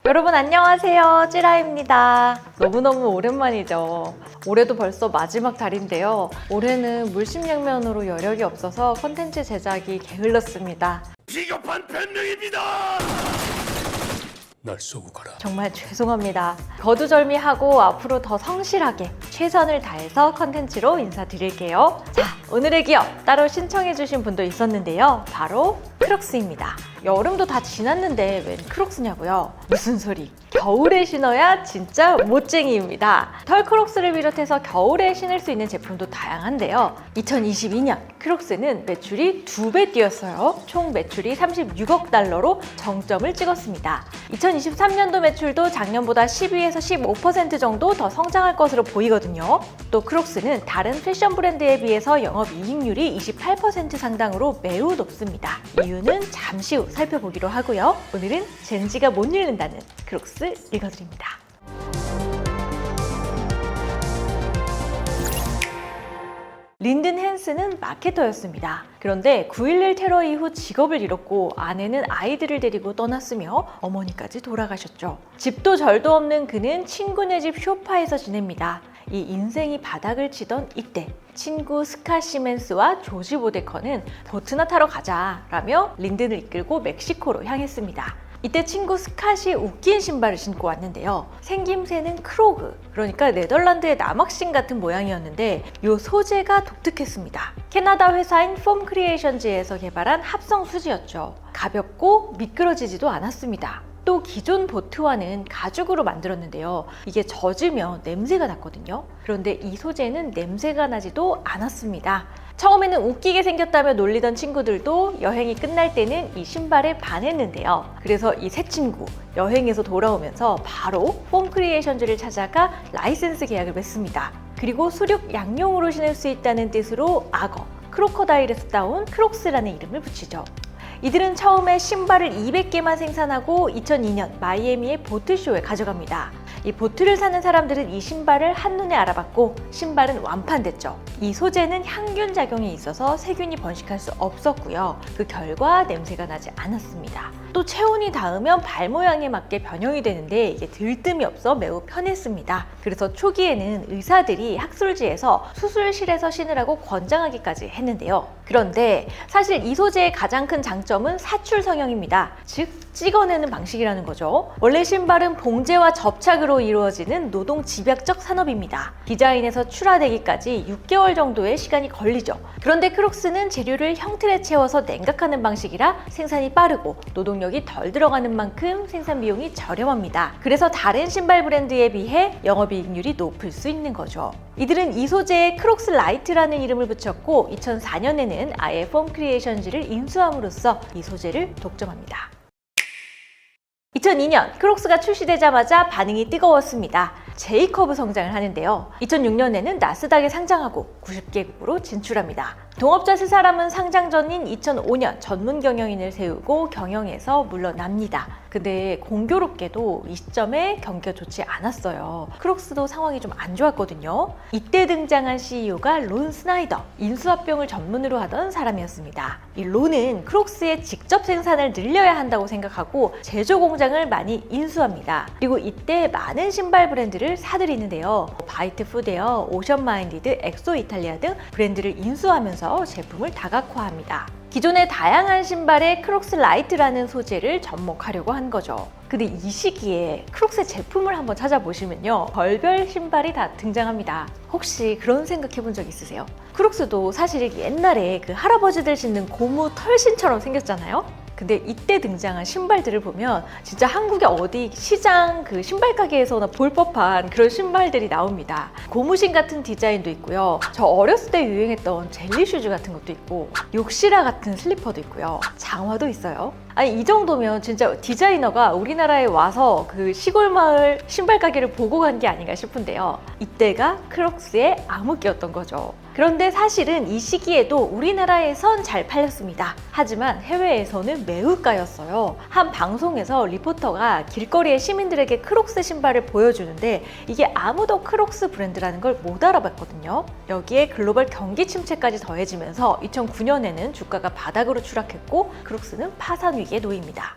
여러분 안녕하세요, 찌라입니다. 너무너무 오랜만이죠. 올해도 벌써 마지막 달인데요. 올해는 물심양면으로 여력이 없어서 콘텐츠 제작이 게을렀습니다. 비겁한 변명입니다. 날 쏘고 가라. 정말 죄송합니다. 거두절미하고 앞으로 더 성실하게 최선을 다해서 컨텐츠로 인사드릴게요. 자, 오늘의 기업 따로 신청해주신 분도 있었는데요. 바로 크록스입니다. 여름도 다 지났는데 웬 크록스냐고요? 무슨 소리? 겨울에 신어야 진짜 멋쟁이입니다. 털 크록스를 비롯해서 겨울에 신을 수 있는 제품도 다양한데요. 2022년 크록스는 매출이 2배 뛰었어요. 총 매출이 36억 달러로 정점을 찍었습니다. 2023년도 매출도 작년보다 12에서 15% 정도 더 성장할 것으로 보이거든요. 또 크록스는 다른 패션 브랜드에 비해서 영업이익률이 28% 상당으로 매우 높습니다. 이유는 잠시 후 살펴보기로 하고요. 오늘은 젠지가 못 읽는다는 크록스 읽어드립니다. 린든 헨스는 마케터였습니다. 그런데 9.11 테러 이후 직업을 잃었고 아내는 아이들을 데리고 떠났으며 어머니까지 돌아가셨죠. 집도 절도 없는 그는 친구네 집 소파에서 지냅니다. 이 인생이 바닥을 치던 이때 친구 스카 시멘스와 조지 보데커는 보트나 타러 가자 라며 린든을 이끌고 멕시코로 향했습니다. 이때 친구 스캇이 웃긴 신발을 신고 왔는데요. 생김새는 크로그, 그러니까 네덜란드의 남학신 같은 모양이었는데 이 소재가 독특했습니다. 캐나다 회사인 폼 크리에이션즈에서 개발한 합성 수지였죠. 가볍고 미끄러지지도 않았습니다. 또 기존 보트와는 가죽으로 만들었는데요. 이게 젖으면 냄새가 났거든요. 그런데 이 소재는 냄새가 나지도 않았습니다. 처음에는 웃기게 생겼다며 놀리던 친구들도 여행이 끝날 때는 이 신발에 반했는데요. 그래서 이 새 친구 여행에서 돌아오면서 바로 폼 크리에이션즈를 찾아가 라이센스 계약을 맺습니다. 그리고 수륙 양용으로 신을 수 있다는 뜻으로 악어, 크로커다일에서 따온 크록스라는 이름을 붙이죠. 이들은 처음에 신발을 200개만 생산하고 2002년 마이애미의 보트쇼에 가져갑니다. 이 보트를 사는 사람들은 이 신발을 한눈에 알아봤고 신발은 완판됐죠. 이 소재는 향균 작용이 있어서 세균이 번식할 수 없었고요. 그 결과 냄새가 나지 않았습니다. 또 체온이 닿으면 발 모양에 맞게 변형이 되는데 이게 들뜸이 없어 매우 편했습니다. 그래서 초기에는 의사들이 학술지에서 수술실에서 신으라고 권장하기까지 했는데요. 그런데 사실 이 소재의 가장 큰 장점은 사출 성형입니다. 즉 찍어내는 방식이라는 거죠. 원래 신발은 봉제와 접착으로 이루어지는 노동 집약적 산업입니다. 디자인에서 출하되기까지 6개월 정도의 시간이 걸리죠. 그런데 크록스는 재료를 형틀에 채워서 냉각하는 방식이라 생산이 빠르고 노동력이 덜 들어가는 만큼 생산 비용이 저렴합니다. 그래서 다른 신발 브랜드에 비해 영업이익률이 높을 수 있는 거죠. 이들은 이 소재에 크록스 라이트라는 이름을 붙였고 2004년에는 아예 폼 크리에이션즈를 인수함으로써 이 소재를 독점합니다. 2002년 크록스가 출시되자마자 반응이 뜨거웠습니다. J커브 성장을 하는데요. 2006년에는 나스닥에 상장하고 90개국으로 진출합니다. 동업자 세 사람은 상장 전인 2005년 전문 경영인을 세우고 경영에서 물러납니다. 근데 공교롭게도 이 시점에 경기가 좋지 않았어요. 크록스도 상황이 좀 안 좋았거든요. 이때 등장한 CEO가 론 스나이더, 인수합병을 전문으로 하던 사람이었습니다. 이 론은 크록스의 직접 생산을 늘려야 한다고 생각하고 제조 공장을 많이 인수합니다. 그리고 이때 많은 신발 브랜드를 사들이는데요. 바이트 푸드웨어, 오션 마인디드, 엑소 이탈리아 등 브랜드를 인수하면서 제품을 다각화합니다. 기존의 다양한 신발에 크록스 라이트라는 소재를 접목하려고 한 거죠. 근데 이 시기에 크록스의 제품을 한번 찾아보시면요. 별별 신발이 다 등장합니다. 혹시 그런 생각 해본 적 있으세요? 크록스도 사실 옛날에 그 할아버지들 신는 고무 털신처럼 생겼잖아요? 근데 이때 등장한 신발들을 보면 진짜 한국의 어디 시장 그 신발 가게에서나 볼 법한 그런 신발들이 나옵니다. 고무신 같은 디자인도 있고요. 저 어렸을 때 유행했던 젤리 슈즈 같은 것도 있고 욕시라 같은 슬리퍼도 있고요. 장화도 있어요. 아니 이 정도면 진짜 디자이너가 우리나라에 와서 그 시골 마을 신발 가게를 보고 간 게 아닌가 싶은데요. 이때가 크록스의 암흑기였던 거죠. 그런데 사실은 이 시기에도 우리나라에선 잘 팔렸습니다. 하지만 해외에서는 매우가였어요. 한 방송에서 리포터가 길거리의 시민들에게 크록스 신발을 보여주는데 이게 아무도 크록스 브랜드라는 걸 못 알아봤거든요. 여기에 글로벌 경기 침체까지 더해지면서 2009년에는 주가가 바닥으로 추락했고 크록스는 파산 위기에 놓입니다.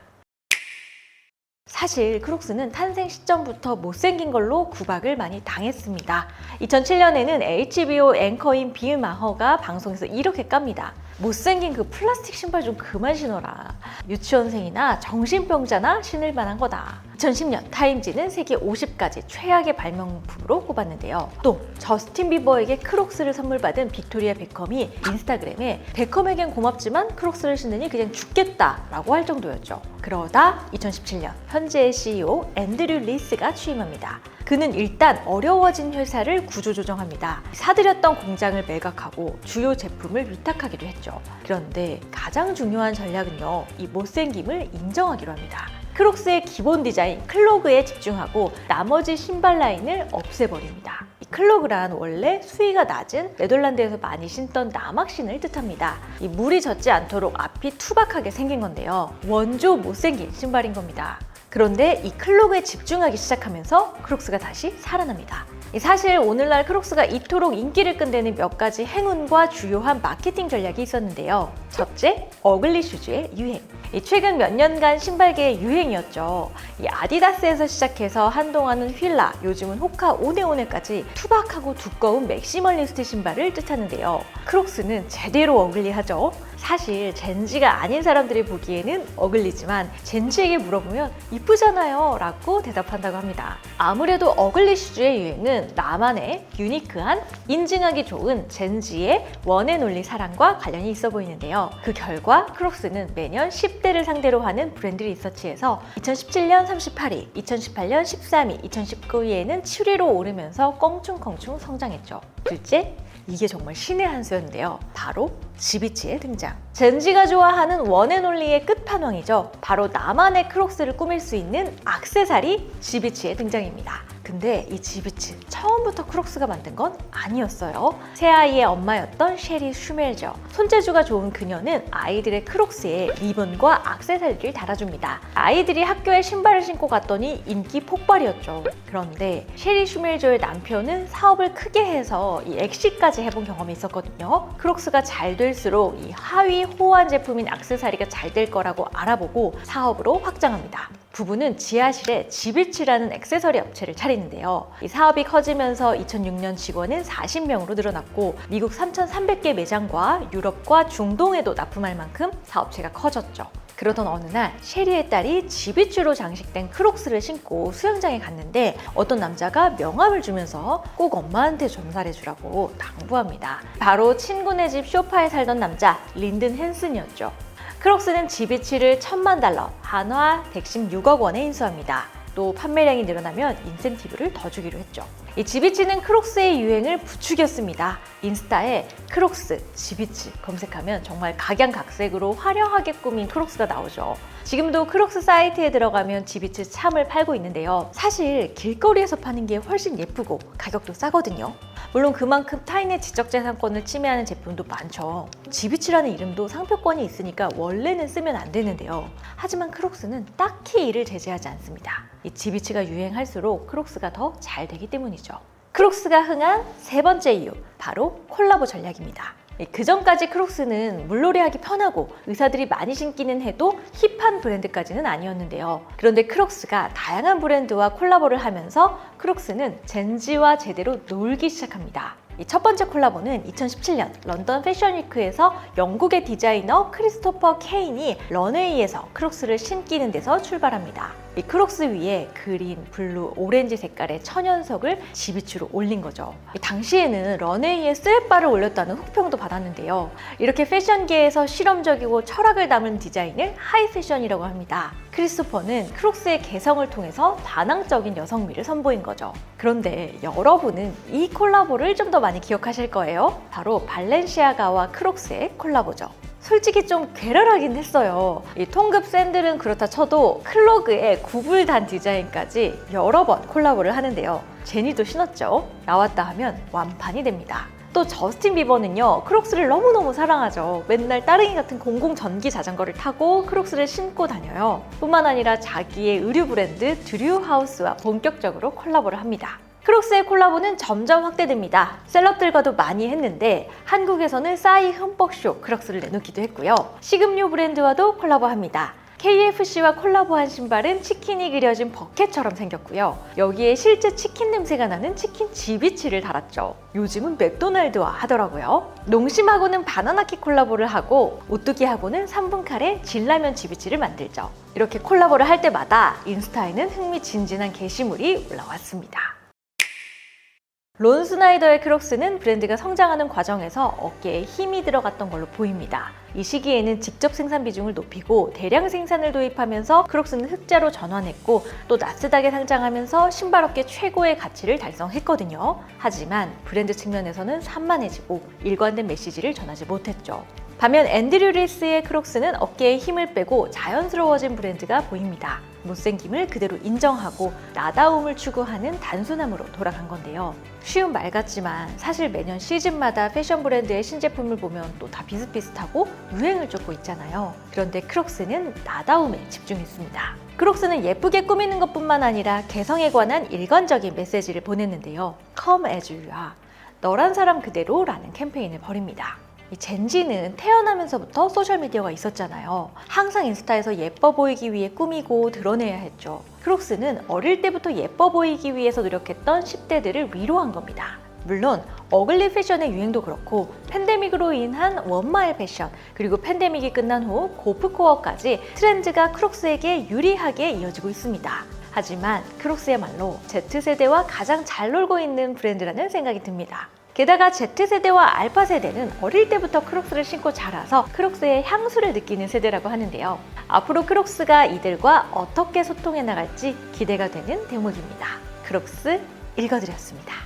사실 크록스는 탄생 시점부터 못생긴 걸로 구박을 많이 당했습니다. 2007년에는 HBO 앵커인 빌 마허가 방송에서 이렇게 깝니다. 못생긴 그 플라스틱 신발 좀 그만 신어라. 유치원생이나 정신병자나 신을 만한 거다. 2010년 타임지는 세계 50가지 최악의 발명품으로 꼽았는데요. 또 저스틴 비버에게 크록스를 선물 받은 빅토리아 베컴이 인스타그램에 베컴에겐 고맙지만 크록스를 신으니 그냥 죽겠다라고 할 정도였죠. 그러다 2017년 현재의 CEO 앤드류 리스가 취임합니다. 그는 일단 어려워진 회사를 구조조정합니다. 사들였던 공장을 매각하고 주요 제품을 위탁하기도 했죠. 그런데 가장 중요한 전략은요, 이 못생김을 인정하기로 합니다. 크록스의 기본 디자인 클로그에 집중하고 나머지 신발 라인을 없애버립니다. 이 클로그란 원래 수위가 낮은 네덜란드에서 많이 신던 남학신을 뜻합니다. 이 물이 젖지 않도록 앞이 투박하게 생긴 건데요. 원조 못생긴 신발인 겁니다. 그런데 이 클로그에 집중하기 시작하면서 크록스가 다시 살아납니다. 사실 오늘날 크록스가 이토록 인기를 끈데는 몇 가지 행운과 주요한 마케팅 전략이 있었는데요. 첫째, 어글리 슈즈의 유행. 최근 몇 년간 신발계의 유행이었죠. 이 아디다스에서 시작해서 한동안은 휠라, 요즘은 호카 오네오네까지 투박하고 두꺼운 맥시멀리스트 신발을 뜻하는데요. 크록스는 제대로 어글리하죠. 사실 젠지가 아닌 사람들이 보기에는 어글리지만 젠지에게 물어보면 이쁘잖아요 라고 대답한다고 합니다. 아무래도 어글리 슈즈의 유행은 나만의 유니크한 인증하기 좋은 젠지의 원앤올리 사랑과 관련이 있어 보이는데요. 그 결과 크록스는 매년 10대를 상대로 하는 브랜드 리서치에서 2017년 38위, 2018년 13위, 2019위에는 7위로 오르면서 껑충껑충 성장했죠. 둘째, 이게 정말 신의 한 수였는데요. 바로 지비치의 등장. 젠지가 좋아하는 원앤올리의 끝판왕이죠. 바로 나만의 크록스를 꾸밀 수 있는 액세서리 지비치의 등장입니다. 근데 이 지비치 처음부터 크록스가 만든 건 아니었어요. 새아이의 엄마였던 셰리 슈멜저. 손재주가 좋은 그녀는 아이들의 크록스에 리본과 액세서리를 달아줍니다. 아이들이 학교에 신발을 신고 갔더니 인기 폭발이었죠. 그런데 셰리 슈멜저의 남편은 사업을 크게 해서 이 엑시까지 해본 경험이 있었거든요. 크록스가 잘 될수록 이 하위 호환 제품인 액세서리가 잘 될 거라고 알아보고 사업으로 확장합니다. 부부는 지하실에 지비치라는 액세서리 업체를 차리는데요. 이 사업이 커지면서 2006년 직원은 40명으로 늘어났고 미국 3,300개 매장과 유럽과 중동에도 납품할 만큼 사업체가 커졌죠. 그러던 어느 날 셰리의 딸이 지비치로 장식된 크록스를 신고 수영장에 갔는데 어떤 남자가 명함을 주면서 꼭 엄마한테 전달해주라고 당부합니다. 바로 친구네 집 소파에 살던 남자 린든 헨슨이었죠. 크록스는 지비치를 $10,000, 한화 116억 원에 인수합니다. 또 판매량이 늘어나면 인센티브를 더 주기로 했죠. 이 지비치는 크록스의 유행을 부추겼습니다. 인스타에 크록스, 지비치 검색하면 정말 각양각색으로 화려하게 꾸민 크록스가 나오죠. 지금도 크록스 사이트에 들어가면 지비치 참을 팔고 있는데요. 사실 길거리에서 파는 게 훨씬 예쁘고 가격도 싸거든요. 물론 그만큼 타인의 지적재산권을 침해하는 제품도 많죠. 지비치라는 이름도 상표권이 있으니까 원래는 쓰면 안 되는데요. 하지만 크록스는 딱히 이를 제재하지 않습니다. 이 지비치가 유행할수록 크록스가 더 잘 되기 때문이죠. 크록스가 흥한 세 번째 이유, 바로 콜라보 전략입니다. 그 전까지 크록스는 물놀이하기 편하고 의사들이 많이 신기는 해도 힙한 브랜드까지는 아니었는데요. 그런데 크록스가 다양한 브랜드와 콜라보를 하면서 크록스는 젠지와 제대로 놀기 시작합니다. 첫 번째 콜라보는 2017년 런던 패션위크에서 영국의 디자이너 크리스토퍼 케인이 런웨이에서 크록스를 신기는 데서 출발합니다. 이 크록스 위에 그린, 블루, 오렌지 색깔의 천연석을 지비치로 올린 거죠. 당시에는 런웨이에 스웨바를 올렸다는 혹평도 받았는데요. 이렇게 패션계에서 실험적이고 철학을 담은 디자인을 하이패션이라고 합니다. 크리스토퍼는 크록스의 개성을 통해서 반항적인 여성미를 선보인 거죠. 그런데 여러분은 이 콜라보를 좀 더 많이 기억하실 거예요. 바로 발렌시아가와 크록스의 콜라보죠. 솔직히 좀 괴랄하긴 했어요. 이 통급 샌들은 그렇다 쳐도 클로그에 구불단 디자인까지 여러 번 콜라보를 하는데요. 제니도 신었죠. 나왔다 하면 완판이 됩니다. 또 저스틴 비버는요, 크록스를 너무너무 사랑하죠. 맨날 따릉이 같은 공공 전기 자전거를 타고 크록스를 신고 다녀요. 뿐만 아니라 자기의 의류 브랜드 드류하우스와 본격적으로 콜라보를 합니다. 크록스의 콜라보는 점점 확대됩니다. 셀럽들과도 많이 했는데 한국에서는 싸이 흠뻑쇼 크록스를 내놓기도 했고요. 식음료 브랜드와도 콜라보합니다. KFC와 콜라보한 신발은 치킨이 그려진 버켓처럼 생겼고요. 여기에 실제 치킨 냄새가 나는 치킨 지비치를 달았죠. 요즘은 맥도날드와 하더라고요. 농심하고는 바나나키 콜라보를 하고 오뚜기하고는 3분 칼에 진라면 지비치를 만들죠. 이렇게 콜라보를 할 때마다 인스타에는 흥미진진한 게시물이 올라왔습니다. 론 스나이더의 크록스는 브랜드가 성장하는 과정에서 어깨에 힘이 들어갔던 걸로 보입니다. 이 시기에는 직접 생산 비중을 높이고 대량 생산을 도입하면서 크록스는 흑자로 전환했고 또 나스닥에 상장하면서 신발업계 최고의 가치를 달성했거든요. 하지만 브랜드 측면에서는 산만해지고 일관된 메시지를 전하지 못했죠. 반면 앤드류 리스의 크록스는 어깨에 힘을 빼고 자연스러워진 브랜드가 보입니다. 못생김을 그대로 인정하고 나다움을 추구하는 단순함으로 돌아간 건데요. 쉬운 말 같지만 사실 매년 시즌마다 패션 브랜드의 신제품을 보면 또 다 비슷비슷하고 유행을 쫓고 있잖아요. 그런데 크록스는 나다움에 집중했습니다. 크록스는 예쁘게 꾸미는 것뿐만 아니라 개성에 관한 일관적인 메시지를 보냈는데요. Come as you are, 너란 사람 그대로 라는 캠페인을 벌입니다. 이 젠지는 태어나면서부터 소셜미디어가 있었잖아요. 항상 인스타에서 예뻐 보이기 위해 꾸미고 드러내야 했죠. 크록스는 어릴 때부터 예뻐 보이기 위해서 노력했던 10대들을 위로한 겁니다. 물론 어글리 패션의 유행도 그렇고 팬데믹으로 인한 원마일 패션 그리고 팬데믹이 끝난 후 고프코어까지 트렌드가 크록스에게 유리하게 이어지고 있습니다. 하지만 크록스야말로 Z세대와 가장 잘 놀고 있는 브랜드라는 생각이 듭니다. 게다가 Z세대와 알파세대는 어릴 때부터 크록스를 신고 자라서 크록스의 향수를 느끼는 세대라고 하는데요. 앞으로 크록스가 이들과 어떻게 소통해 나갈지 기대가 되는 대목입니다. 크록스 읽어드렸습니다.